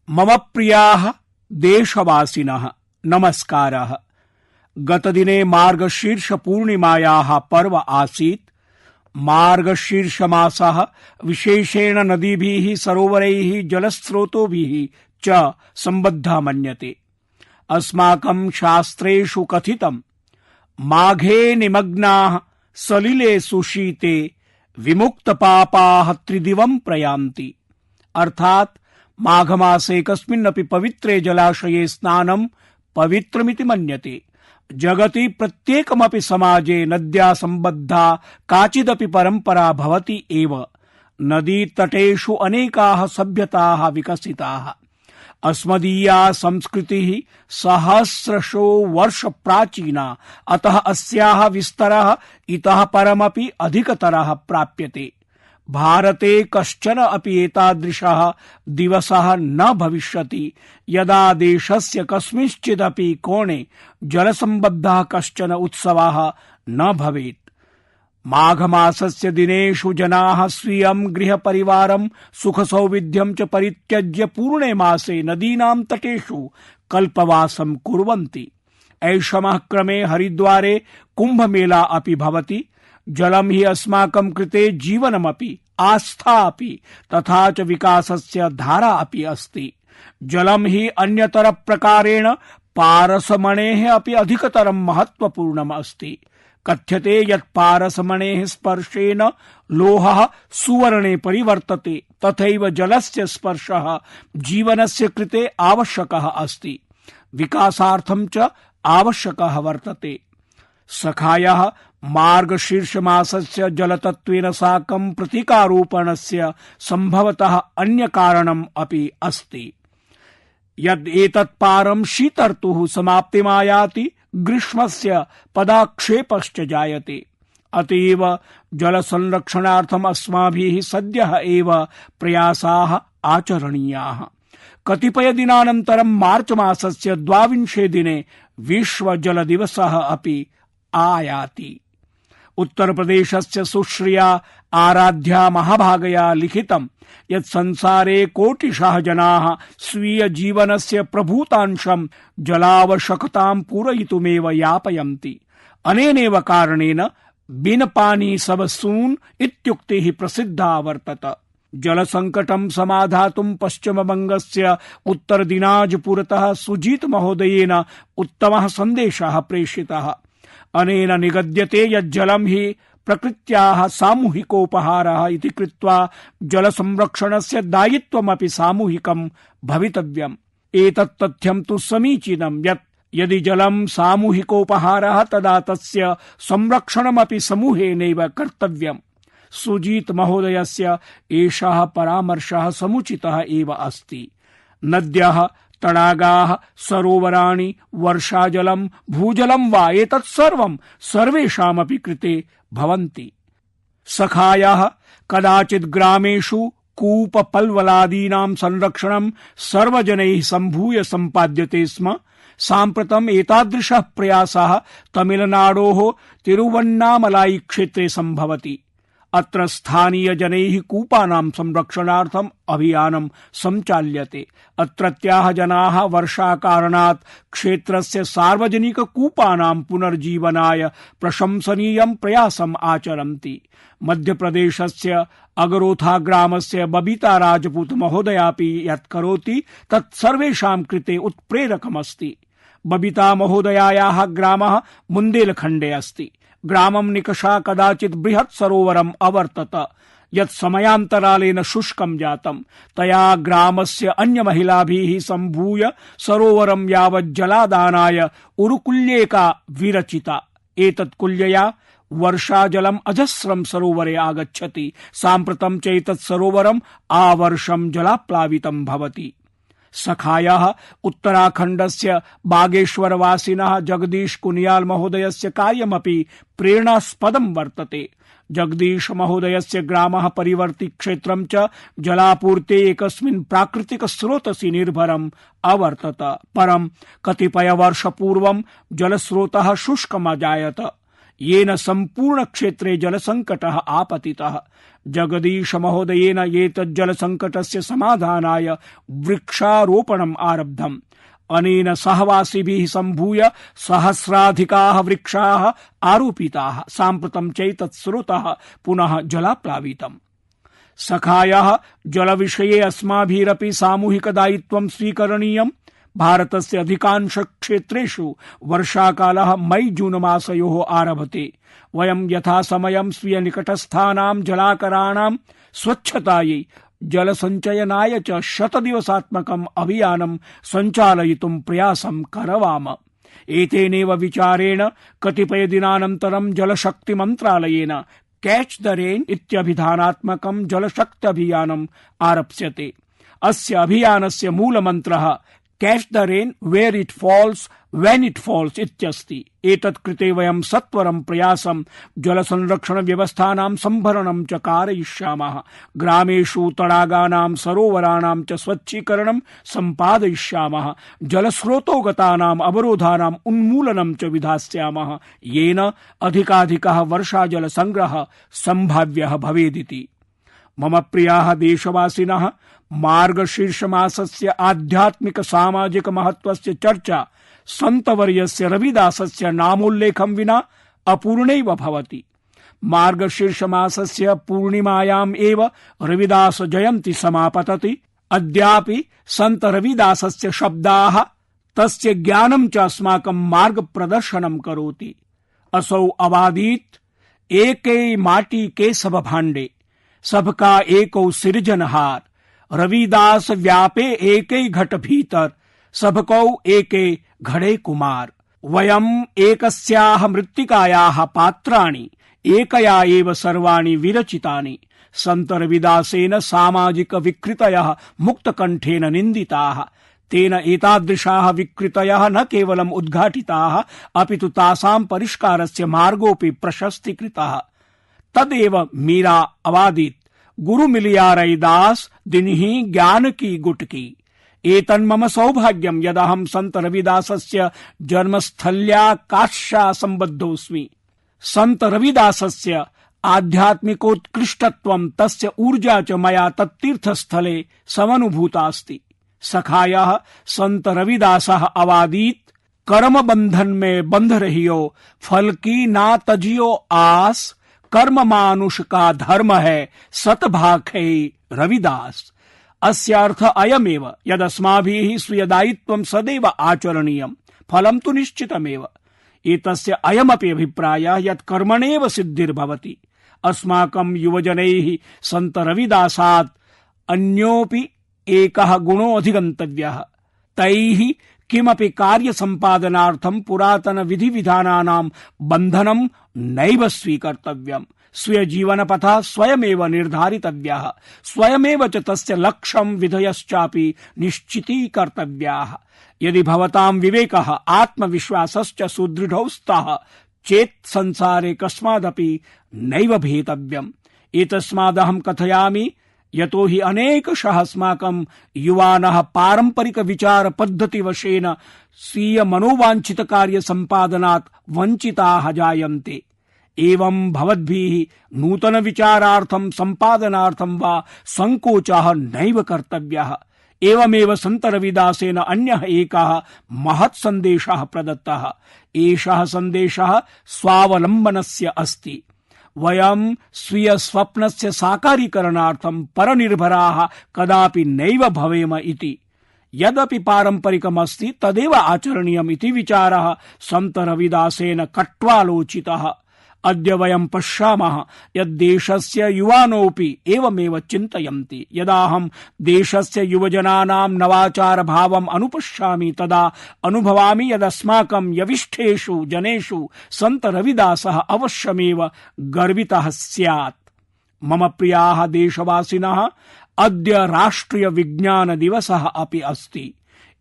मम प्रियाः देशवासिनः नमस्कारः। गतदिने मार्गशीर्ष पूर्णिमायाः पर्व आसीत्। मार्गशीर्षमासः विशेषेण नदीभिः सरोवरैः जलस्रोतोभिः च सम्बद्धः मन्यते। अस्माकं शास्त्रेषु कथितं माघे निमग्नाः सलिले सुशीते विमुक्तपापाः त्रिदिवं प्रयान्ति। अर्थात् माघ मासे कस्मिन्नपि पवित्रे जलाशये स्नानं पवित्रमिति मन्यते। जगति प्रत्येकमपि समाजे नद्या सम्बद्धा काचिदपि परम्परा भवति एव। नदीतटेषु अनेकाः सभ्यताः विकसिताः। अस्मदीया संस्कृतिः सहस्रशो वर्ष प्राचीना, अतः अस्याः विस्तरः इतः परमपि अधिकतरः प्राप्यते। भारते कश्चन अपि एतादृशः दिवसः न भविष्यति यदा देशस्य कस्मिंश्चिदपि कोणे जलसम्बद्धः कश्चन उत्सवः न भवेत्। माघमासस्य दिनेषु जनाः स्वीयं गृहपरिवारं सुखसौविध्यं च परित्यज्य पूर्णे मासे नदीनां तटेषु कल्पवासं कुर्वन्ति। ऐषमः क्रमे हरिद्वारे कुम्भमेला अपि भवति। जलं हि अस्माकं कृते जीवनमपि आस्था अपि तथा च विकासस्य धारा अपि अस्ति। जलं हि अन्यतर प्रकारेण पारसमणेः अपि अधिकतरं महत्वपूर्णम् अस्ति। कथ्यते यत् पारसमणेः स्पर्शेन लोहः सुवर्णे परिवर्तते, तथैव जलस्य स्पर्शः जीवनस्य कृते आवश्यकः अस्ति, विकासार्थं च आवश्यकः वर्तते। सखायः मार्गशीर्षमासस्य जलतत्त्वेन साकं प्रतीकारोपणस्य सम्भवतः अन्य कारणम् अपि अस्ति। यद् एतत् पारं शीतर्तुः समाप्तिमायाति, ग्रीष्मस्य पदाक्षेपश्च जायते। अतएव जलसंरक्षणार्थम् अस्माभिः सद्यः एव प्रयासाः आचरणीयाः। कतिपय दिनानन्तरं मार्च मासस्य 22 दिने विश्व जल दिवसः अपि आयाति। उत्तर प्रदेशस्य सुश्रिया आराध्या महाभागया लिखितं यत् संसारे कोटिशः जनाः स्वीय जीवनस्य प्रभूतांशं जलावश्यकतां पूरयितुमेव यापयन्ति। अनेनेव कारणेन बिन पानी सब सून इत्युक्तिः प्रसिद्धा वर्तत। जलसंकटं समाधातुं पश्चिमबंगस्य उत्तर दिनाजपुरतः सुजीत महोदयेन उत्तमः सन्देशः प्रेषितः। अनेन निगद्यते यत् जलं हि प्रकृत्याः सामूहिकोपहारः इति कृत्वा जलसंरक्षणस्य दायित्वमपि सामूहिकं भवितव्यम्। एतत् तथ्यं तु समीचीनं यत् यदि जलं सामूहिकोपहारः तदा तस्य संरक्षणमपि समूहेनैव कर्तव्यम्। सुजीत महोदयस्य एषः परामर्शः समुचितः एव अस्ति। नद्यः, तडागाः, सरोवराणि, वर्षाजलं, भूजलं वा एतत् सर्वं सर्वेषामपि कृते भवन्ति। सखायाः कदाचित् ग्रामेषु कूपपल्वलादीनां संरक्षणं सर्वजनैः सम्भूय सम्पाद्यते स्म। साम्प्रतम् एतादृशः प्रयासः तमिलनाडोः तिरुवन्नामलाई क्षेत्रे सम्भवति। अत्र स्थानीयजनैः कूपानां संरक्षणार्थम् अभियानं सञ्चाल्यते। अत्रत्याः जनाः वर्षाकारणात् क्षेत्रस्य सार्वजनिककूपानां पुनर्जीवनाय प्रशंसनीयं प्रयासम् आचरन्ति। मध्यप्रदेशस्य अगरोथा ग्रामस्य बबीता राजपूत महोदयापि यत् करोति तत् सर्वेषां कृते उत्प्रेरकमस्ति। बबीता महोदयायाः ग्रामः बुन्देलखण्डे अस्ति। ग्रामं निकषा कदाचित् बृहत् सरोवरम् अवर्तत यत् समयान्तरालेन शुष्कं जातम्। तया ग्रामस्य अन्य महिलाभिः सम्भूय सरोवरं यावत् जलादानाय उरुकुल्येका विरचिता। एतत् कुल्यया वर्षाजलम् अजस्रं सरोवरे आगच्छति। साम्प्रतं च एतत् सरोवरम् आवर्षं जलाप्लावितं भवति। सखायाः उत्तराखण्डस्य बागेश्वरवासिनः जगदीश कुनियाल महोदयस्य कार्यमपि प्रेरणास्पदं वर्तते। जगदीश महोदयस्य ग्रामः परिवर्ति क्षेत्रं च जलापूर्ते एकस्मिन् प्राकृतिक स्रोतसि निर्भरम् अवर्तत। परं कतिपय वर्ष पूर्वं जलस्रोतः शुष्कमजायत। येन संपूर्ण क्षेत्रे जलसंकटः आपतितः। जगदीश महोदयेन एतज्जलसंकटस्य समाधानाय वृक्षारोपणम् आरब्धम्। अनेन सहवासिभिः सम्भूय सहस्राधिकाः वृक्षाः आरोपिताः। साम्प्रतं चैतत् स्रोतः पुनः जलाप्लावितम्। सखायः, जलविषये अस्माभिरपि सामूहिकदायित्वं स्वीकरणीयम्। भारतस्य अधिकांश क्षेत्रेषु वर्षाकालः मई जून मासयोः आरभते। वयं यथासमयं स्वीय निकटस्थानां जलाकराणां स्वच्छतायै जलसञ्चयनाय च 100 दिवसात्मकम् अभियानं सञ्चालयितुं प्रयासं करवाम। एतेनेव विचारेण कतिपय दिनानन्तरं जलशक्तिमन्त्रालयेन कैच द रेन इत्यभिधानात्मकं जलशक्त्यभियानम् आरप्स्यते। अस्य अभियानस्य मूलमन्त्रः catch the rain where it falls when it falls इत्यस्ति। एतत् कृते वयं सत्वरं प्रयासं जलसंरक्षण व्यवस्थानां संभरणं च कारयिष्यामः। ग्रामेषु तडागानां सरोवराणां च स्वच्छीकरणं सम्पादयिष्यामः। जलस्रोतोगतानाम् अवरोधानाम् उन्मूलनं च विधास्यामः, येन अधिकाधिकः वर्षाजलसंग्रहः सम्भाव्यः भवेदिति। मम प्रियाः देशवासिनः, मार्गशीर्षमासस्य आध्यात्मिक सामाजिक महत्वस्य चर्चा सन्तवर्यस्य रविदासस्य नामोल्लेखं विना अपूर्णैव भवति। मार्गशीर्षमासस्य पूर्णिमायाम् एव रविदास जयन्ती समापतति। अद्यापि सन्त रविदासस्य शब्दाः, तस्य ज्ञानं च अस्माकं मार्गप्रदर्शनं करोति। असौ अवादीत्, एकै माटी के सब भाण्डे, सबका एको सिरजनहार। रविदास व्यापे एकै घट भीतर, सबकौ एके घड़े कुमार। वयम् एकस्याः मृत्तिकायाः पात्राणि, एकया एव सर्वाणि विरचितानि। सन्त रविदासेन सामाजिक विकृतयः मुक्तकण्ठेन निन्दिताः। तेन एतादृशाः विकृतयः न केवलम् उद्घाटिताः, अपितु तासां परिष्कारस्य मार्गोऽपि प्रशस्तीकृतः। तदेव मीरा अवादीत्, गुरु मिलिया रैदास दिनहि ज्ञान की गुटकी। एतन्मम सौभाग्यं यदहं सन्त रविदासस्य जन्मस्थल्या काश्या सम्बद्धोऽस्मि। सन्त रविदासस्य आध्यात्मिकोत्कृष्टत्वं, तस्य ऊर्जा च मया तत्तीर्थस्थले समनुभूतास्ति। सखायः सन्त रविदासः अवादीत्, कर्म बंधन में बंध रहियो, फल की ना तजियो आस। कर्म मानुष का धर्म है, सतभाखे रविदास। अस्य अर्थ अयमेव यदस्माभिः स्वीयदायित्वं सदैव आचरणीयं, फलं तु निश्चितमेव। एतस्य अयमपि अभिप्रायः यत् कर्मणेव सिद्धिर्भवति। अस्माकं युवजनैः सन्त रविदासात् अन्योऽपि एकः गुणो अधिगन्तव्यः। तैः किमपि कार्य सम्पादनार्थं पुरातन विधि विधानानां बन्धनं नैव स्वीकर्तव्यम्। स्वीय जीवनपथः स्वयमेव निर्धारितव्यः, स्वयमेव च तस्य लक्ष्यं विधयश्चापि निश्चितीकर्तव्याः। यदि भवतां विवेकः आत्मविश्वासश्च सुदृढौ स्तः चेत् संसारे कस्मादपि नैव भेतव्यम्। एतस्मादहं कथयामि यतो हि अनेकशः अस्माकं युवानः पारंपरिक विचार पद्धति वशेन स्वीय मनोवांछित कार्य संपादनात् वंचिताः जायन्ते। एवं भवद्भिः नूतन विचारार्थं संपादनार्थं वा संकोचः नैव कर्तव्यः। एवमेव सन्त रविदासेन अन्यः एकः महत् सन्देशः प्रदत्तः। एषः सन्देशः स्वावलम्बनस्य अस्ति। वयं स्वीय स्वप्नस्य साकारीकरणार्थं परनिर्भराः कदापि नैव भवेम इति। यदपि पारंपरिकमस्ति तदेव आचरणीयम् इति विचारः सन्त रविदासेन कट्वालोचितः। अद्य वयं पश्यामः यत् देशस्य युवानोऽपि एवमेव चिन्तयन्ति। यदाहं देशस्य युवजनानां नवाचार भावम् अनुपश्यामि तदा अनुभवामि यदस्माकं यविष्ठेषु जनेषु सन्त रविदासः अवश्यमेव गर्वितः स्यात्। मम प्रियाः देशवासिनः, अद्य राष्ट्रिय विज्ञान दिवसः अपि अस्ति।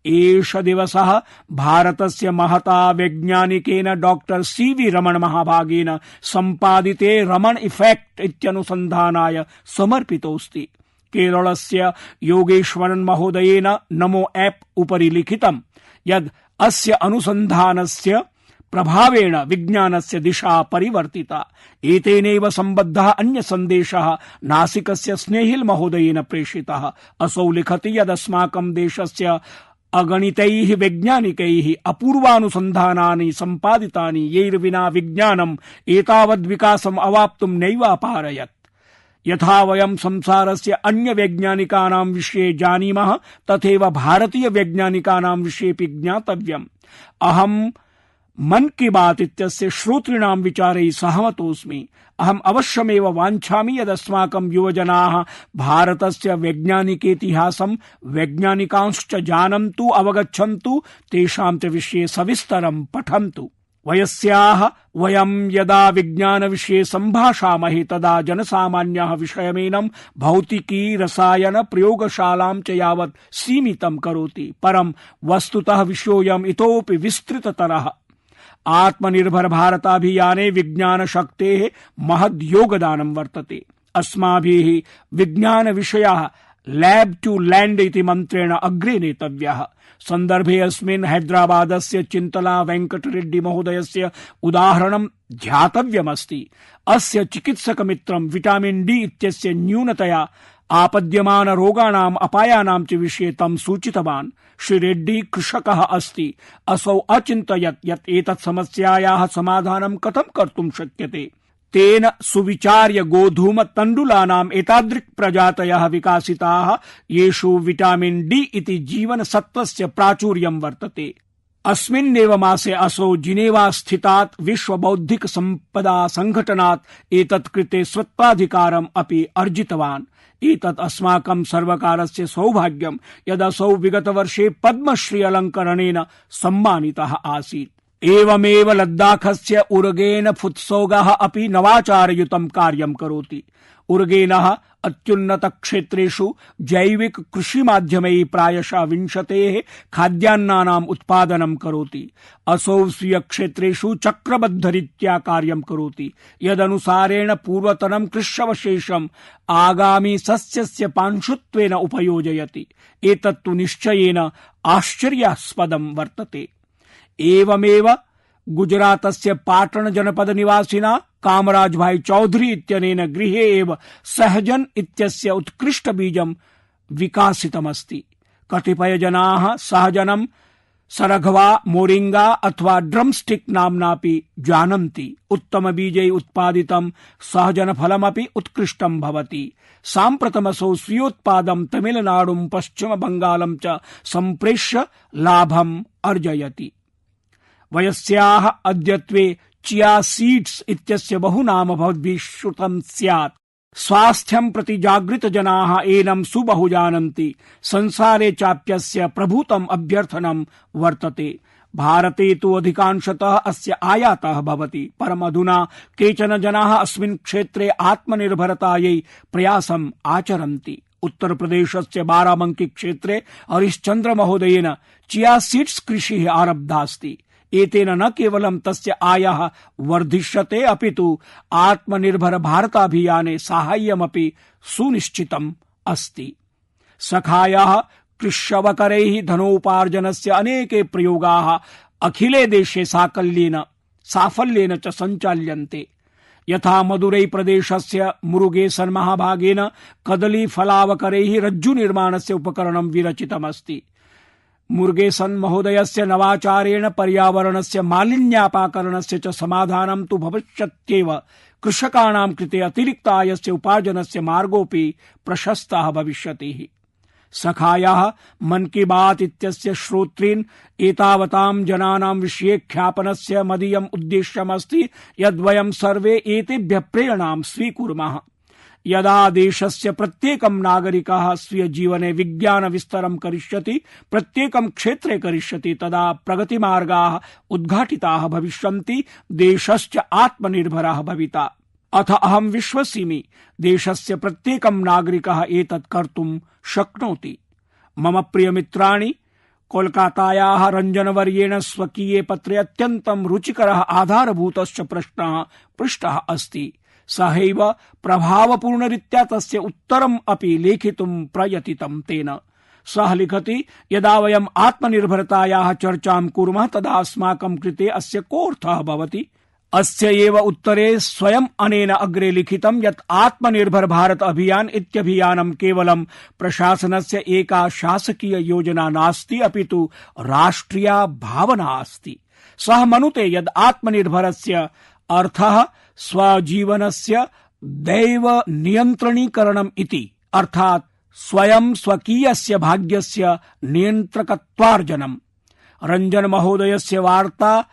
एष दिवसः भारतस्य महता वैज्ञानिकेन डॉक्टर सी.वी. रमण महाभागेन सम्पादिते रमण इफेक्ट इत्यनुसन्धानाय समर्पितोऽस्ति। केरलस्य योगेश्वरन् महोदयेन नमो ऐप् उपरि लिखितं यद् अस्य अनुसन्धानस्य प्रभावेण विज्ञानस्य दिशा परिवर्तिता। एतेनैव सम्बद्धः अन्य सन्देशः नासिकस्य स्नेहिल महोदयेन प्रेषितः। असौ लिखति यदस्माकं देशस्य अगणितैः वैज्ञानिकैः अपूर्वानुसन्धानानि सम्पादितानि यैर्विना विज्ञानम् एतावद्विकासम् अवाप्तुं नैव अपारयत्। यथा वयं संसारस्य अन्य वैज्ञानिकानां विषये जानीमः तथैव भारतीय वैज्ञानिकानां विषयेऽपि ज्ञातव्यम्। अहं मन की बात इत्यस्य श्रोतॄणां विचारैः सहमतोऽस्मि। अहम् अवश्यमेव वाञ्छामि यदस्माकं युवजनाः भारतस्य वैज्ञानिकेतिहासं वैज्ञानिकांश्च जानन्तु, अवगच्छन्तु, तेषां च विषये सविस्तरं पठन्तु। वयं यदा विज्ञान विषये सम्भाषामहे तदा जनसामान्यः विषयमेनं भौतिकी रसायन प्रयोगशालां च यावत् सीमितं करोति, परं वस्तुतः विषयोऽयम् इतोऽपि विस्तृततरः। आत्मनिर्भर भारताभियाने विज्ञान शक्तेः महद्योगदानं वर्तते। अस्माभिः विज्ञान विषयाः लैब टू लैंड इति मन्त्रेण अग्रे नेतव्यः। सन्दर्भे अस्मिन् हैदराबादस्य चिन्तला वेङ्कटरेड्डी महोदयस्य उदाहरणं ध्यातव्यमस्ति। अस्य चिकित्सकमित्रं विटामिन डी इत्यस्य न्यूनतया आपद्यमान रोगाणाम् अपायानां च विषये तं सूचितवान्। श्री रेड्डी कृषकः अस्ति। असौ अचिन्तयत् यत् एतत् समस्यायाः समाधानं कथं कर्तुं शक्यते। तेन सुविचार्य गोधूम तण्डुलानाम् एतादृक् प्रजातयः विकासिताः येषु विटामिन डी इति जीवन सत्त्वस्य प्राचुर्यं वर्तते। अस्मिन्नेव मासे असौ जिनेवा स्थितात् विश्व बौद्धिक संपदा संघटनात् एतत् कृते स्वत्वाधिकारम् अपि अर्जितवान्। एतत् अस्माकं सर्वकारस्य सौभाग्यं यदसौ विगतवर्षे पद्मश्री अलङ्करणेन सम्मानितः आसीत्। एवमेव लद्दाखस्य उर्गेन फुत्सौगः अपि नवाचारयुतं कार्यं करोति। उर्गेनः अत्युन्नत क्षेत्रेषु जैविक कृषि माध्यमैः प्रायशः 20 खाद्यान्नानाम् उत्पादनं करोति। असौ स्वीय क्षेत्रेषु चक्रबद्धरीत्या कार्यं करोति, यदनुसारेण पूर्वतनं कृष्यवशेषम् आगामी सस्यस्य पांशुत्वेन उपयोजयति। एतत्तु निश्चयेन आश्चर्यास्पदं वर्तते। एवमेव गुजरातस्य पाटण जनपद निवासिना कामराज भाई चौधरी इत्यनेन गृहे एव सहजन इत्यस्य उत्कृष्ट बीजं विकासितमस्ति। कतिपय जनाः सहजनं सरघवा, मोरिंगा अथवा ड्रमस्टिक नाम्नापि जानन्ति। उत्तम बीजैः उत्पादितं सहजन फलमपि उत्कृष्टं भवति। साम्प्रतमसौ स्वीयोत्पादं तमिलनाडुं, पश्चिम बंगालं च सम्प्रेष्य लाभम् अर्जयति। वयस्याः अद्यत्वे चिया सीड्स इत्यस्य बहुनाम भवद्भिः श्रुतं स्यात्। स्वास्थ्यं प्रति जागृत जनाः एनं सुबहु जानन्ति। संसारे चाप्यस्य प्रभूतम् अभ्यर्थनं वर्तते। भारते तु अधिकांशतः अस्य आयातः भवति, परम् अधुना केचन जनाः अस्मिन् क्षेत्रे आत्मनिर्भरतायै प्रयासम् आचरन्ति। उत्तर प्रदेशस्य बाराबंकी क्षेत्रे हरिश्चन्द्र महोदयेन चिया सीड्स कृषिः आरब्धास्ति। एतेन न केवलं तस्य आयः वर्धिष्यते अपितु आत्मनिर्भर भारताभियाने साहाय्यमपि सुनिश्चितम् अस्ति। सखायाः कृष्यवकरैः धनोपार्जनस्य अनेके प्रयोगाः अखिले देशे साफल्येन च सञ्चाल्यन्ते। यथा मदुरै प्रदेशस्य मुरुगेसन महाभागेन कदली फलावकरैः रज्जु निर्माणस्य उपकरणं विरचितमस्ति। मुरुगेसन महोदयस्य नवाचारेण पर्यावरणस्य मालिन्यापाकरणस्य च समाधानं तु भविष्यत्येव। कृषकाणां कृते अतिरिक्तायस्य उपार्जनस्य मार्गोऽपि प्रशस्तः भविष्यति। सखायाः मन की बात इत्यस्य श्रोतॄन् एतावतां जनानां विषये ख्यापनस्य मदीयम् उद्देश्यमस्ति यद्वयं सर्वे एतेभ्यः प्रेरणां स्वीकुर्मः। यदा देशस्य प्रत्येकं नागरिकः स्वीय जीवने विज्ञान विस्तरं करिष्यति, प्रत्येकं क्षेत्रे करिष्यति, तदा प्रगतिमार्गाः उद्घाटिताः भविष्यन्ति, देशश्च आत्मनिर्भरः भविता। अथ अहं विश्वसिमि देशस्य प्रत्येकं नागरिकः एतत् कर्तुं शक्नोति। मम प्रियमित्राणि, कोलकातायाः रञ्जनवर्येण स्वकीये पत्रे अत्यन्तं रुचिकरः आधारभूतश्च प्रश्नः पृष्टः अस्ति। सहैव प्रभावपूर्णरीत्या तस्य उत्तरम् अपि लेखितुं प्रयतितं तेन। सः लिखति यदा वयम् आत्मनिर्भरतायाः चर्चां कुर्मः तदा अस्माकं कृते अस्य कोऽर्थः भवति। अस्य एव उत्तरे स्वयं अनेन अग्रे लिखितं यत् आत्मनिर्भर भारत अभियान इत्यभियानं केवलं प्रशासनस्य एका शासकीय योजना नास्ति अपितु राष्ट्रिया भावना अस्ति। सः मनुते यद् आत्मनिर्भरस्य अर्थः स्वजीवनस्य दैव नियन्त्रणीकरणम् इति, अर्थात् स्वयं स्वकीयस्य भाग्यस्य नियन्त्रकत्वार्जनम्। रञ्जन महोदयस्य वार्ता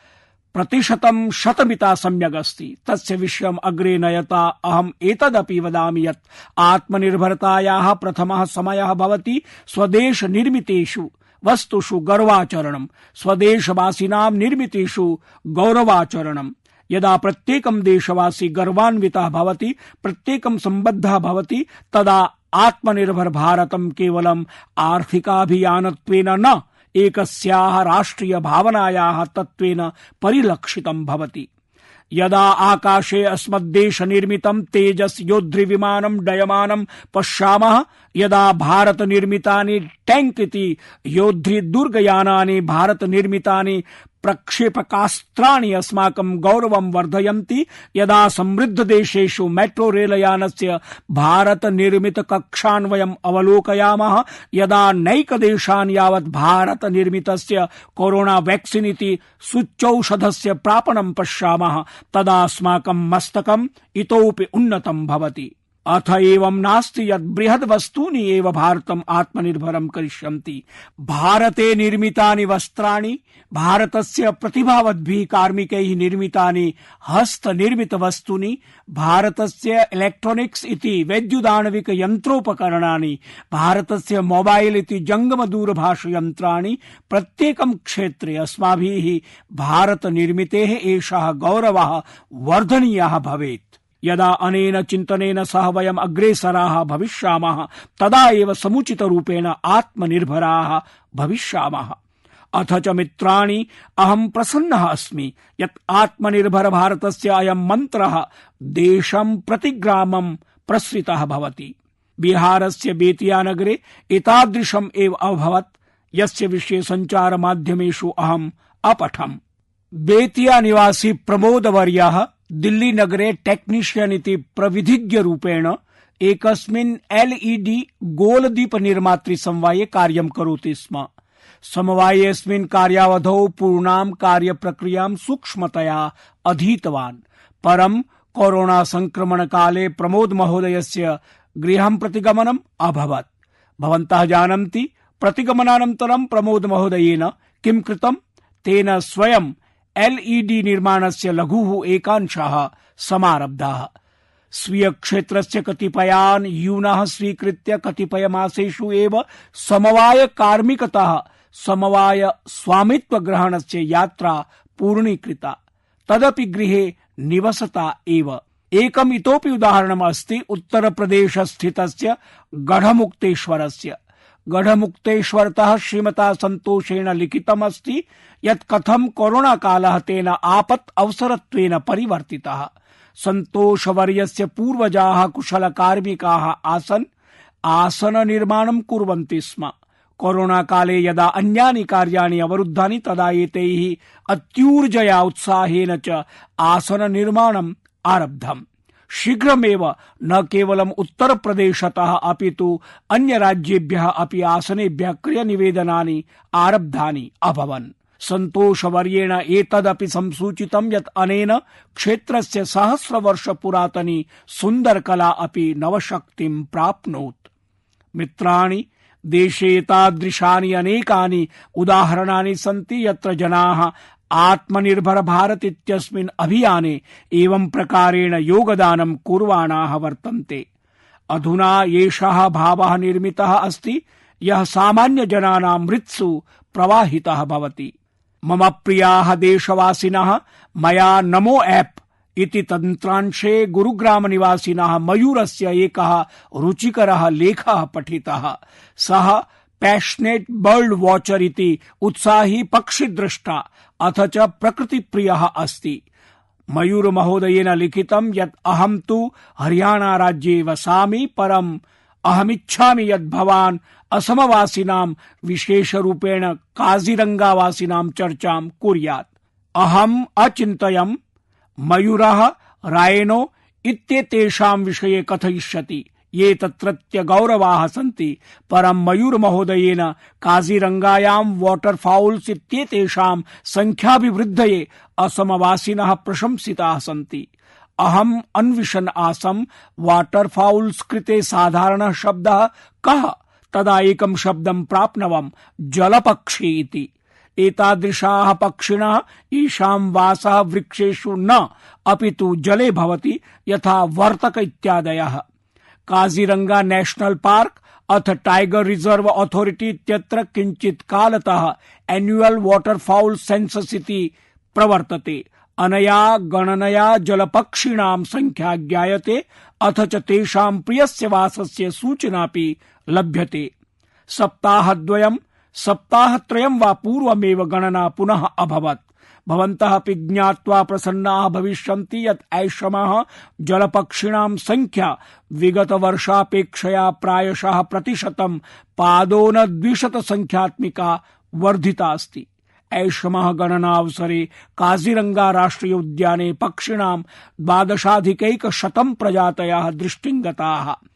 प्रतिशतं शतमिता सम्यक् अस्ति। तस्य विषयम् अग्रे नयता अहम् एतदपि वदामि यत् आत्मनिर्भरतायाः प्रथमः समयः भवति स्वदेश निर्मितेषु वस्तुषु गर्वाचरणम्, स्वदेशवासिनां निर्मितेषु गौरवाचरणम्। यदा प्रत्येकं देशवासी गर्वान्वितः भवति, प्रत्येकं सम्बद्धः भवति, तदा आत्मनिर्भर भारतं केवलम् आर्थिकाभियानत्वेन न एकस्याः राष्ट्रिय भावनायाः तत्त्वेन परिलक्षितं भवति। यदा आकाशे अस्मद्देश निर्मितं तेजस योद्धि विमानं डयमानं पश्यामः, यदा भारत निर्मितानि टैंक इति योद्धि दुर्गयानानि भारत निर्मितानि प्रक्षेपकास्त्राणि अस्माकं गौरवं वर्धयन्ति, यदा समृद्ध देशेषु मेट्रो रेलयानस्य भारत निर्मित कक्षान् वयम् अवलोकयामः, यदा नैकदेशान् यावत् भारत निर्मितस्य कोरोना वैक्सीन इति सूच्यौषधस्य प्रापणं पश्यामः, तदा अस्माकं मस्तकम् इतोपि उन्नतं भवति। अथ एवं नास्ति यत् बृहद् वस्तूनि एव भारतम् आत्मनिर्भरं करिष्यन्ति। भारते निर्मितानि वस्त्राणि, भारतस्य प्रतिभावद्भिः कार्मिकैः निर्मितानि हस्तनिर्मित वस्तूनि, भारतस्य इलेक्ट्रॉनिक्स इति वैद्युदाणविक यन्त्रोपकरणानि, भारतस्य मोबाइल इति जंगम दूरभाष यन्त्राणि, प्रत्येकं क्षेत्रे अस्माभिः भारत निर्मितेः एषः गौरवः वर्धनीयः भवेत्। यदा अनेन चिन्तनेन सह वयम् अग्रेसराः भविष्यामः, तदा एव समुचितरूपेण आत्मनिर्भराः भविष्यामः। अथ च मित्राणि, अहं प्रसन्नः अस्मि यत् आत्मनिर्भर भारतस्य अयं मन्त्रः देशं प्रति ग्रामं प्रसृतः भवति। बिहारस्य बेतिया नगरे एतादृशम् एव अभवत्, यस्य विषये सञ्चारमाध्यमेषु अहम् अपठम्। बेतिया निवासी प्रमोदवर्यः दिल्ली नगरे टेक्नीशियन इति प्रविधिज्ञ रूपेण एकस्मिन् एलईडी गोलदीप निर्मातृ समवाये कार्यं करोति स्म। समवायेऽस्मिन् कार्यावधौ पूर्णां कार्यप्रक्रियां सूक्ष्मतया अधीतवान्। परं कोरोना संक्रमण काले प्रमोद महोदयस्य गृहं प्रतिगमनम् अभवत्। भवन्तः जानन्ति, प्रतिगमनानन्तरं प्रमोद महोदयेन किं कृतं? तेन स्वयं एलईडी निर्माणस्य लघुः एकांशः समारब्धः। स्वीय क्षेत्रस्य कतिपयान् यूनः स्वीकृत्य कतिपयमासेषु एव समवाय कार्मिकतः समवाय स्वामित्व ग्रहणस्य यात्रा पूर्णीकृता, तदपि गृहे निवसता एव। एकम् इतोपि उदाहरणम् अस्ति उत्तर प्रदेश स्थितस्य गढ़मुक्तेश्वरस्य। गढ़मुक्तेश्वरतः श्रीमता संतोषेण लिखितम् अस्ति यत् कथं कोरोना कालः तेन आपत् अवसरत्वेन परिवर्तितः। संतोषवर्यस्य पूर्वजाः कुशल कार्मिकाः आसन्, आसन निर्माणं कुर्वन्ति स्म। कोरोना काले यदा अन्यानि कार्याणि अवरुद्धानि तदा एतैः अत्यूर्जया उत्साहेन च आसन निर्माणम् आरब्धम्। शीघ्रमेव न केवलम् उत्तर प्रदेशतः अपितु अन्य राज्येभ्यः अपि आसनेभ्यः क्रयनिवेदनानि आरब्धानि अभवन्। संतोषवर्येण एतदपि संसूचितं यत् अनेन क्षेत्रस्य सहस्रवर्ष पुरातनी सुन्दरकला अपि नवशक्तिं प्राप्नोत्। मित्राणि, देशे एतादृशानि अनेकानि उदाहरणानि सन्ति यत्र जनाः आत्मनिर्भर भारत इत्यस्मिन् अभियाने एवं प्रकारेण योगदानं कुर्वाणाः वर्तन्ते। अधुना एषः भावः निर्मितः अस्ति यः सामान्य जनानां हृत्सु प्रवाहितः भवति। मम प्रियाः देशवासिनः, मया नमो ऐप् इति तन्त्रांशे गुरुग्राम निवासिनः मयूरस्य एकः रुचिकरः लेखः पठितः। सः पैशनेट बर्ड वॉचर इति उत्साही पक्षिद्रष्टा अथ च प्रकृतिप्रियः अस्ति। मयूर महोदयेन लिखितं यत् अहं तु हरियाणा राज्ये वसामि, परम् अहमिच्छामि यत् भवान् असमवासिनां विशेषरूपेण काजीरंगावासिनां चर्चां कुर्यात्। अहम् अचिन्तयम् मयूरः रायनो इत्येतेषां विषये कथयिष्यति। ये तत्रत्य गौरवाः सन्ति, परं मयूर महोदयेन काजीरंगायां वाटरफाउल्स इत्येतेषां संख्याभिवृद्धये असमवासिनः प्रशंसिताः सन्ति। अहम् अन्विषन् आसम् वाटरफाउल्स कृते साधारणः शब्दः कः, तदा एकं शब्दं प्राप्नवम्, जलपक्षी इति। एतादृशाः पक्षिणः येषां वासः वृक्षेषु न अपितु जले भवति, यथा वर्तक इत्यादयः। काजीरंगा नेशनल पार्क अथ टाइगर रिजर्व अथॉरिटी इत्यत्र किंचित् कालतः एन्युअल वाटरफाउल सेंसस इति प्रवर्तते। अनया गणनया जलपक्षिणां संख्या ज्ञायते, अथ च तेषां प्रियस्य वासस्य सूचनापि लभ्यते। सप्ताहत्रयं वा पूर्वमेव गणना पुनः अभवत्। भवन्तः अपि ज्ञात्वा प्रसन्नाः भविष्यन्ति यत् ऐषमः जलपक्षिणां संख्या विगतवर्षापेक्षया प्रायशः प्रतिशतं पादोन-द्विशत संख्यात्मिका वर्धिता अस्ति। ऐषमः गणनावसरे काजीरंगा राष्ट्रिय उद्याने पक्षिणां 12,100 प्रजातयः दृष्टिं गताः।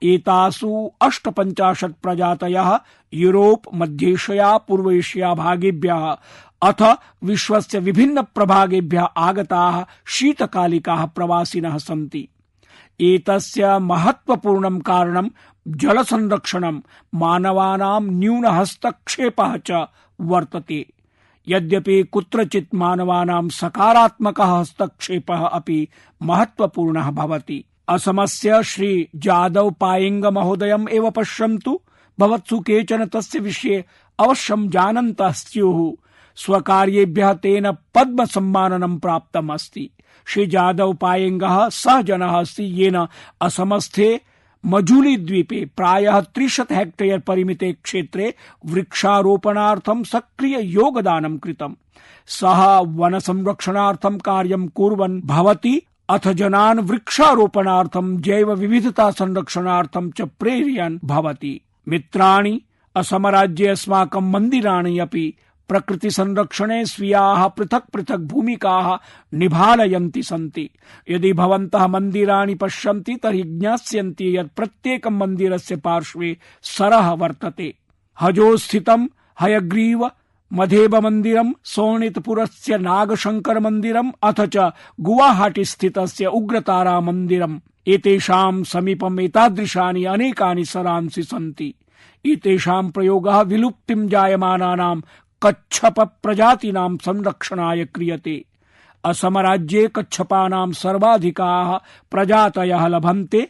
एतासु 58 प्रजातयः यूरोप, मध्येशिया, पूर्व एशिया भागेभ्यः अथ विश्वस्य विभिन्न प्रभागेभ्यः आगताः शीतकालिकाः प्रवासिनः सन्ति। एतस्य महत्वपूर्णं कारणं जल संरक्षणं, मानवानां न्यून हस्तक्षेपः च वर्तते। यद्यपि कुत्रचित् मानवानां सकारात्मकः हस्तक्षेपः अपि महत्वपूर्णः भवति। असमस्य श्री जादव पायेंग महोदयम् एव पश्यन्तु। भवत्सु केचन तस्य विषये अवश्यं जानन्तः स्युः। स्वकार्येभ्यः तेन पद्म सम्माननं प्राप्तम् अस्ति। श्री जादव पायेंगः सः जनः अस्ति येन असमस्थे मजुली द्वीपे प्रायः 300 हेक्टेयर परिमिते क्षेत्रे वृक्षारोपणार्थं सक्रिय योगदानं कृतम्। सः वन संरक्षणार्थं कार्यं कुर्वन् भवति, अथ जनान् वृक्षारोपणार्थं जैव विविधता संरक्षणार्थं च प्रेरयन् भवति। मित्राणि, असम राज्ये अस्माकं मन्दिराणि अपि प्रकृति संरक्षणे स्वीयाः पृथक् पृथक् भूमिकाः निभालयन्ति सन्ति। यदि भवन्तः मन्दिराणि पश्यन्ति तर्हि ज्ञास्यन्ति यत् प्रत्येकं मन्दिरस्य पार्श्वे सरः वर्तते। हजो स्थितं हयग्रीव मधेब मन्दिरं, सोनितपुरस्य नागशंकर मन्दिरम्, अथ च गुवाहाटी स्थितस्य उग्रतारा मन्दिरम्। एतेषां समीपम् एतादृशानि अनेकानि सरांसि सन्ति। एतेषां प्रयोगः विलुप्तिं जायमानानां कच्छप प्रजातीनां संरक्षणाय क्रियते। असम राज्ये कच्छपानां सर्वाधिकाः प्रजातयः लभन्ते।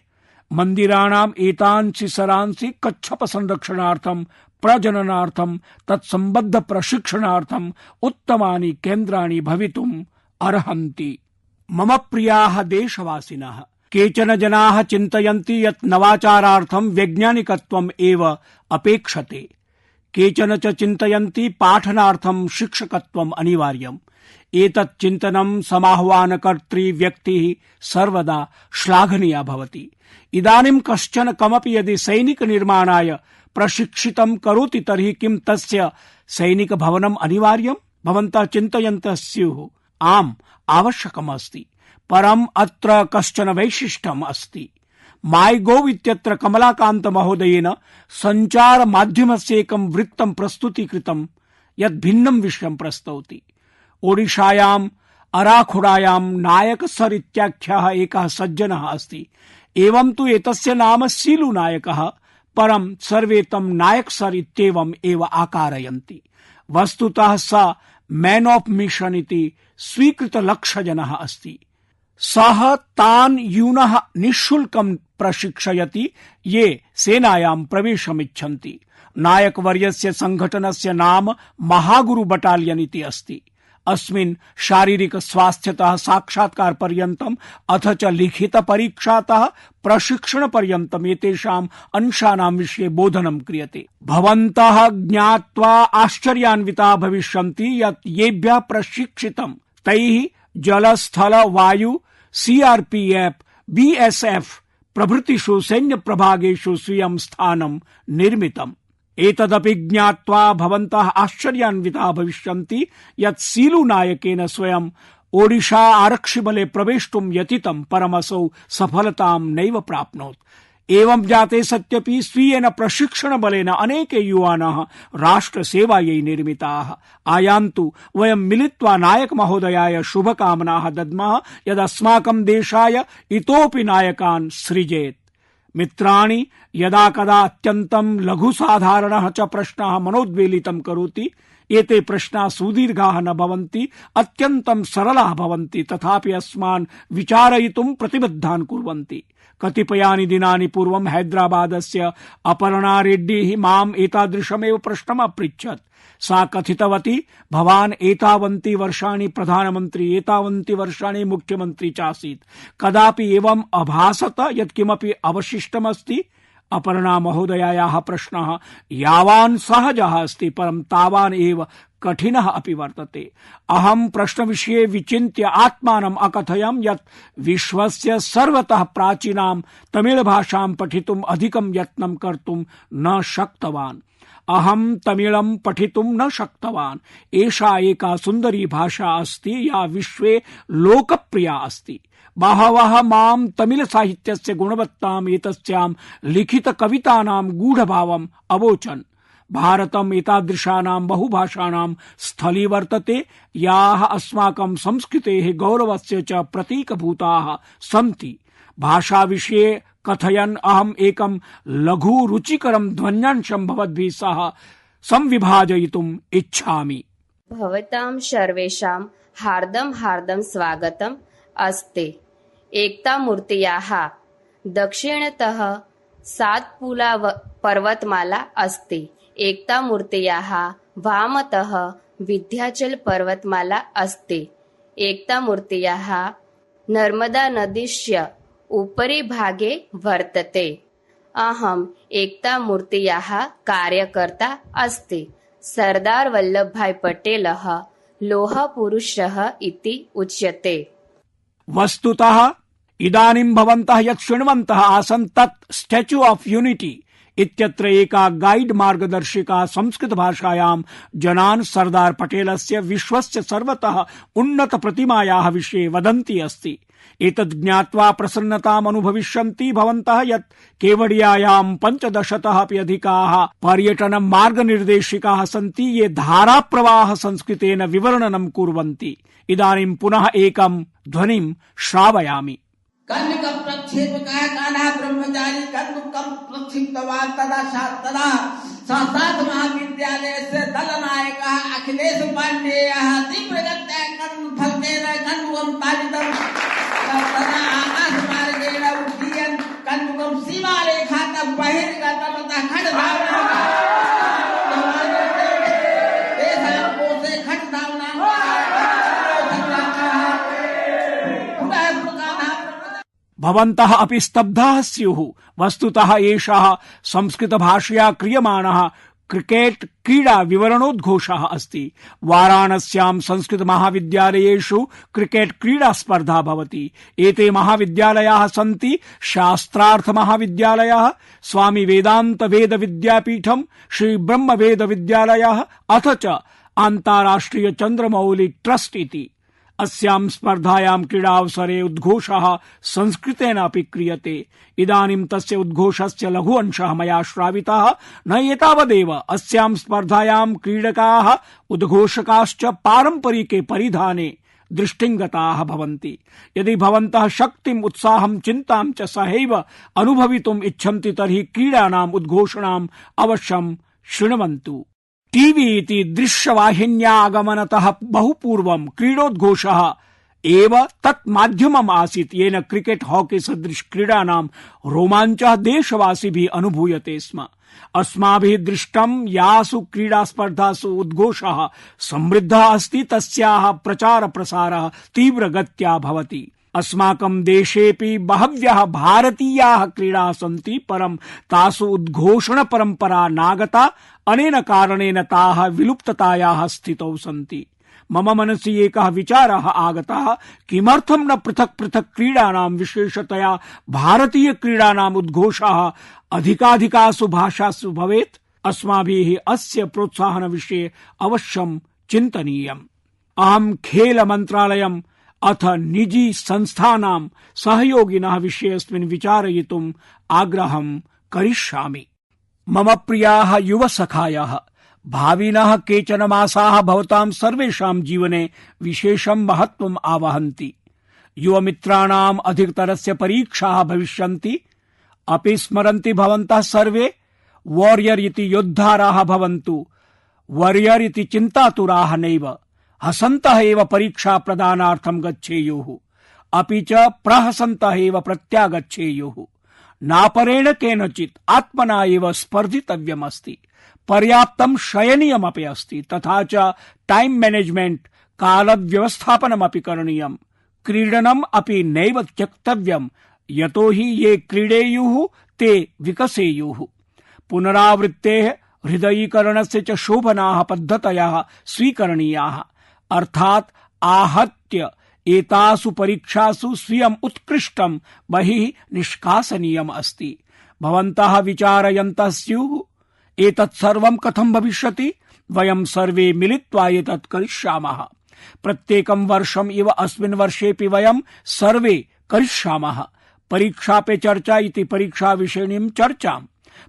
मन्दिराणाम् एतांसि सरांसि कच्छप संरक्षणार्थं, प्रजननार्थं, तत्सम्बद्ध प्रशिक्षणार्थं उत्तमानि केन्द्राणि भवितुम् अर्हन्ति। मम प्रियाः देशवासिनः, केचन जनाः चिन्तयन्ति यत् नवाचारार्थं वैज्ञानिकत्वम् एव अपेक्षते। केचन च चिन्तयन्ति पाठनार्थं शिक्षकत्वम् अनिवार्यम्। एतत् चिन्तनं समाह्वानकर्त्री व्यक्तिः सर्वदा श्लाघनीया भवति। इदानीं कश्चन कमपि यदि सैनिक निर्माणाय प्रशिक्षितं करोति तर्हि किं तस्य सैनिक भवनम् अनिवार्यम्? भवन्तः चिन्तयन्तः स्युः। आम्, आवश्यकम् अस्ति, परम् अत्र कश्चन वैशिष्ट्यम् अस्ति। माई गोव इत्यत्र कमलाकान्त महोदयेन संचार माध्यमस्य एकं वृत्तं प्रस्तुतीकृतं यत् भिन्नं विषयं प्रस्तौति। ओडिशायाम् अराखुडायां नायक सर इत्याख्यः एकः सज्जनः अस्ति। एवं तु एतस्य नाम सीलू नायकः, परं सर्वे तं नायक सर इत्येवम् एव आकारयन्ति। वस्तुतः स मैन ऑफ मिशन इति स्वीकृत लक्ष्यजनः अस्ति। सः तान् यूनः निःशुल्कं प्रशिक्षयति ये सेनायां प्रवेशमिच्छन्ति। नायक वर्यस्य संघटनस्य नाम महागुरु बटालियन इति अस्ति। अस्मिन् शारीरिक स्वास्थ्यतः साक्षात्कार पर्यन्तम् अथ च लिखित परीक्षातः प्रशिक्षण पर्यन्तम् एतेषाम् अंशानां विषये बोधनं क्रियते। भवन्तः ज्ञात्वा आश्चर्यान्विताः भविष्यन्ति यत् येभ्यः प्रशिक्षितं तैः जल, स्थल, वायु, सीआरपीएफ, बीएसएफ प्रभृतिषु सैन्य प्रभागेषु स्वीयं स्थानं निर्मितम्। एतदपि ज्ञात्वा भवन्तः आश्चर्यान्विताः भविष्यन्ति यत् सीलू नायकेन स्वयं ओडिशा आरक्षिबले प्रवेष्टुं यतितं परमसौ सफलतां नैव प्राप्नोत्। एवं जाते सत्यपि स्वीयेन प्रशिक्षण बलेन अनेके युवानः राष्ट्रसेवायै निर्मिताः। आयान्तु वयं मिलित्वा नायक महोदयाय शुभकामनाः दद्मः यदस्माकं देशाय इतोपि नायकान् सृजेत्। मित्राणि, यदा कदा अत्यन्तं लघुसाधारणः च प्रश्नः मनोद्वेलितं करोति, एते प्रश्नाः सुदीर्घाः न भवन्ति, अत्यन्तं सरलाः भवन्ति, तथापि अस्मान् विचारयितुं प्रतिबद्धान् कुर्वन्ति। कतिपयानि दिनानि पूर्वं हैदराबादस्य अपर्णा रेड्डी माम् एतादृशमेव प्रश्नम् अपृच्छत्। सा कथितवती, भवान् एतावन्ति वर्षाणि प्रधानमन्त्री, एतावन्ति वर्षाणि मुख्यमन्त्री चासीत्, कदापि एवम् अभासत यत् किमपि अवशिष्टमस्ति? अपर्णा महोदयायाः प्रश्नः यावान् सहजः अस्ति, परं तावान् एव कठिनः अपि वर्तते। अहं प्रश्नविषये विचिन्त्य आत्मानम् अकथयम् यत् विश्वस्य सर्वतः प्राचीनां तमिळभाषां पठितुम् अधिकं यत्नं कर्तुं न शक्तवान्। अहं तमिळं पठितुं न शक्तवान्। एषा एका सुन्दरी भाषा अस्ति या विश्वे लोकप्रिया अस्ति। बहवः मां तमिल साहित्यस्य गुणवत्ताम् एतस्यां लिखित कवितानां गूढभावम् अवोचन्। भारतम् एतादृशानां बहुभाषाणां स्थली वर्तते याः अस्माकं संस्कृतेः गौरवस्य च प्रतीकभूताः सन्ति। भाषाविषये कथयन् अहम् एकं लघु रुचिकरं ध्वन्यांशं भवद्भिः सह संविभाजयितुम् इच्छामि। भवतां सर्वेषां हार्दं हार्दं स्वागतम् अस्ति। एकता मूर्त्याः दक्षिणतः सातपुला पर्वतमाला अस्ति। एकता मूर्त्याः वामतः विन्ध्याचल पर्वतमाला अस्ति। एकता मूर्त्याः नर्मदा नदीस्य उपरि भागे वर्तते। अहम् एकता मूर्त्याः कार्यकर्ता अस्ति। सरदार वल्लभभाई पटेलः लोहपुरुषः इति उच्यते। वस्तुतः इदानीं भवन्तः यत् शृण्वन्तः आसन् तत् स्टैच्यू ऑफ यूनिटी इत्यत्र एका गाइड मार्गदर्शिका संस्कृत भाषायां जनान् सरदार पटेलस्य विश्वस्य सर्वतः उन्नत प्रतिमायाः विषये वदन्ती अस्ति। एतद् ज्ञात्वा प्रसन्नताम् अनुभविष्यन्ति भवन्तः यत् केवडियायां 15तः अपि अधिकाः पर्यटन मार्गनिर्देशिकाः सन्ति ये धाराप्रवाह संस्कृतेन विवरणनं कुर्वन्ति। इदानीं पुनः एकं ध्वनिं श्रावयामि। कन्यक प्रक्षेपकाय कान्हा ब्रह्मचारी कन्दुकं प्रक्षिप्तवान् तदा संस्कृत महाविद्यालयस्य दलनायकः अखिलेश पाण्डेयः तीव्रगत्या कर्मफलकेन कन्दुकं ताडितं तदा आकाशमार्गेण उड्डयन् कन्दुकं सीमारेखातः बहिर्गतवतः खड्गधावनम् तेषां कोशे खड्गधावनम् भवन्तः अपि स्तब्धाः स्युः। वस्तुतः एषः संस्कृत भाषया क्रियमाणः क्रिकेट क्रीडा विवरणोद्घोषः अस्ति। वाराणस्यां संस्कृत महाविद्यालयेषु क्रिकेट क्रीडा स्पर्धा भवति। एते महाविद्यालयाः सन्ति शास्त्रार्थ महाविद्यालयः, स्वामी वेदांत वेद विद्यापीठम्, श्री ब्रह्म वेद विद्यालयः अथ च अन्ताराष्ट्रिय चन्द्रमौलि ट्रस्ट इति। अस्यां स्पर्धायां क्रीडावसरे उद्घोषः संस्कृतेन अपि क्रियते। इदानीं तस्य उद्घोषस्य लघु अंशः मया श्रावितः। न एतावदेव, अस्यां स्पर्धायां क्रीडकाः उद्घोषकाश्च पारम्परिके परिधाने दृष्टिङ्गताः भवन्ति। यदि भवन्तः शक्तिम्, उत्साहं, चिन्तां च सहैव अनुभवितुम् इच्छन्ति तर्हि क्रीडानाम् उद्घोषणाम् अवश्यं शृण्वन्तु। टीवी इति दृश्यवाहिन्यागमनतः बहुपूर्वं क्रीडोद्घोषः एव तत् माध्यमम् आसीत् येन क्रिकेट हॉकी सदृश क्रीडानां रोमाञ्चः देशवासिभिः अनुभूयते स्म। अस्माभिः दृष्टं यासु क्रीडास्पर्धासु उद्घोषः समृद्धः अस्ति तस्याः प्रचार प्रसारः तीव्रगत्या भवति। अस्माकं देशेऽपि बहव्यः भारतीयाः क्रीडाः सन्ति, परं तासु उद्घोषण परम्परा नागता। अनेन कारणेन ताः विलुप्ततायाः स्थितौ सन्ति। मम मनसि एकः विचारः आगतः, किमर्थं न पृथक् पृथक् क्रीडानां, विशेषतया भारतीय क्रीडानाम् उद्घोषः अधिकाधिकासु भाषासु भवेत्। अस्माभिः अस्य प्रोत्साहन विषये अवश्यं चिन्तनीयम्। अहं खेल मन्त्रालयम् अथ निजी संस्थानां सहयोगिनः विषयेऽस्मिन् विचारयितुम् आग्रहं करिष्यामि। मम प्रियाः युवसखायः, भाविनः केचन मासाः भवतां सर्वेषां जीवने विशेषं महत्त्वम् आवहन्ति। युवमित्राणाम् अधिकतरस्य परीक्षाः भविष्यन्ति। अपि स्मरन्ति भवन्तः सर्वे वॉरियर इति योद्धाराः भवन्तु। वॉरियर इति चिन्तातुराः नैव, हसन्तः एव परीक्षा प्रदानार्थं गच्छेयुः, अपि च प्रहसन्तः एव प्रत्यागच्छेयुः। नापरेण केनचित् आत्मना एव स्पर्धितव्यमस्ति। पर्याप्तं शयनीयमपि अस्ति, तथा च टाइम मैनेजमेंट कालव्यवस्थापनमपि करणीयम्। क्रीडनम् अपि नैव त्यक्तव्यम्, यतो हि ये क्रीडेयुः ते विकसेयुः। पुनरावृत्तेः हृदयीकरणस्य च शोभनाः पद्धतयः स्वीकरणीयाः, अर्थात् आहत्य एतासु परीक्षासु स्वीयम् उत्कृष्टं बहिः निष्कासनीयम् अस्ति। भवन्तः विचारयन्तः स्युः, एतत् सर्वं कथं भविष्यति? वयं सर्वे मिलित्वा एतत् करिष्यामः। प्रत्येकं वर्षम् इव अस्मिन् वर्षेऽपि वयं सर्वे करिष्यामः परीक्षा पे चर्चा इति परीक्षा विषयिणीं चर्चाम्।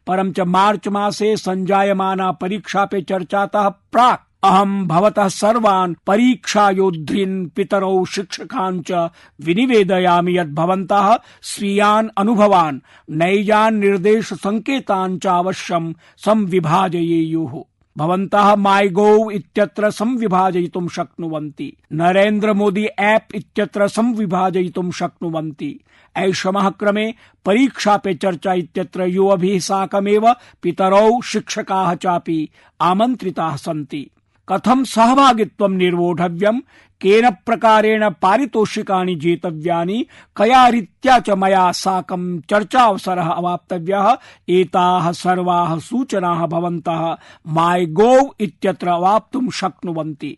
परं च मार्च मासे संजायमाना परीक्षा पे चर्चातः प्राक् अहं भवतः सर्वान् परीक्षायोद्धॄन् पितरौ शिक्षकान् च विनिवेदयामि यत् भवन्तः स्वीयान् अनुभवान् नैजान् निर्देश संकेतान् च अवश्यं संविभाजयेयुः। भवन्तः माइगोव इत्यत्र संविभाजयितुं शक्नुवन्ति, नरेन्द्र मोदी ऐप इत्यत्र संविभाजयितुं शक्नुवन्ति। ऐषमः क्रमे परीक्षा पे चर्चा इत्यत्र युवभिः साकमेव पितरौ शिक्षकाः चापि आमन्त्रिताः सन्ति। कथं सहभागित्वं निर्वोढव्यं, केन प्रकारेण पारितोषिकानि जेतव्यानि, कया रीत्या च मया साकं चर्चावसरः अवाप्तव्यः, एताः सर्वाः सूचनाः भवन्तः माइगोव इत्यत्र अवाप्तुं शक्नुवन्ति।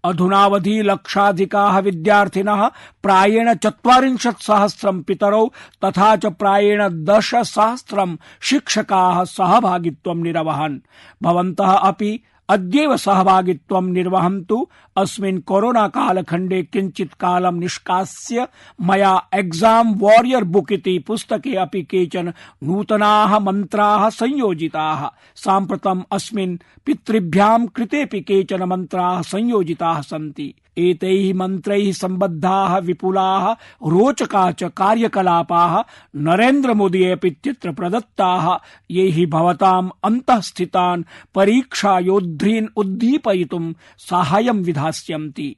अधुनावधि लक्षाधिकाः विद्यार्थिनः प्रायेण 40,000 पितरौ तथा च प्रायेण 10,000 शिक्षकाः सहभागित्वं निरवहन्। भवन्तः अपि अद्यैव सहभागित्वं निर्वहन्तु। अस्मिन् कोरोना कालखण्डे किञ्चित् कालं निष्कास्य मया एग्जाम वॉरियर बुक इति पुस्तके अपि केचन नूतनाः मन्त्राः संयोजिताः। साम्प्रतम् अस्मिन् पितृभ्यां कृतेऽपि केचन मन्त्राः संयोजिताः सन्ति। एतैः मन्त्रैः सम्बद्धाः विपुलाः रोचकाः च कार्यकलापाः नरेन्द्र मोदी ऐप इत्यत्र प्रदत्ताः, ये हि भवताम् अन्तःस्थितान् परीक्षायोद्धॄन् उद्दीपयितुं साहाय्यं विधास्यन्ति।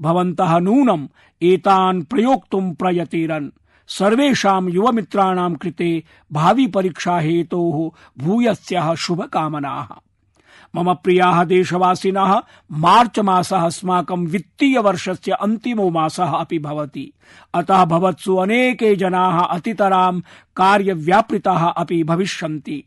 भवन्तः नूनम् एतान् प्रयोक्तुं प्रयतेरन्। सर्वेषां युवमित्राणां कृते भावी परीक्षा हेतोः भूयस्याः शुभकामनाः। मम प्रियाः देशवासिनः, मार्च मासः अस्माकं वित्तीय वर्षस्य अन्तिमो मासः अपि भवति। अतः भवत्सु अनेके जनाः अतितरां कार्यव्यापृताः अपि भविष्यन्ति।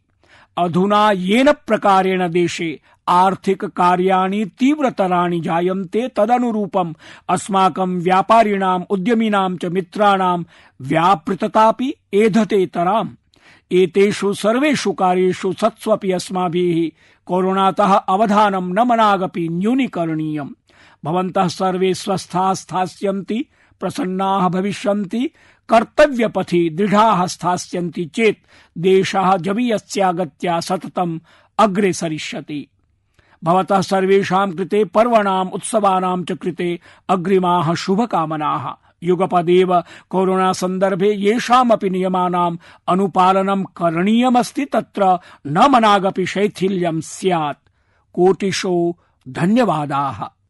अधुना येन प्रकारेण देशे आर्थिक कार्याणि तीव्रतराणि जायन्ते, तदनुरूपम् अस्माकं व्यापारिणाम् उद्यमिनां च मित्राणां व्यापृततापि एधतेतराम्। एतेषु सर्वेषु कार्येषु सत्स्वपि अस्माभिः कोरोनातः अवधानं न मनागपि न्यूनीकरणीयम्। भवन्तः सर्वे स्वस्थाः स्थास्यन्ति, प्रसन्नाः भविष्यन्ति, कर्तव्यपथि दृढाः स्थास्यन्ति चेत् देशः जवीयस्या गत्या सततम् अग्रे सरिष्यति। भवतः सर्वेषां कृते पर्वणाम् उत्सवानां च कृते अग्रिमाः शुभकामनाः। युगपदेव कोरोना सन्दर्भे येषामपि नियमानाम् अनुपालनं करणीयमस्ति, तत्र न मनागपि शैथिल्यं स्यात्। कोटिशो धन्यवादाः।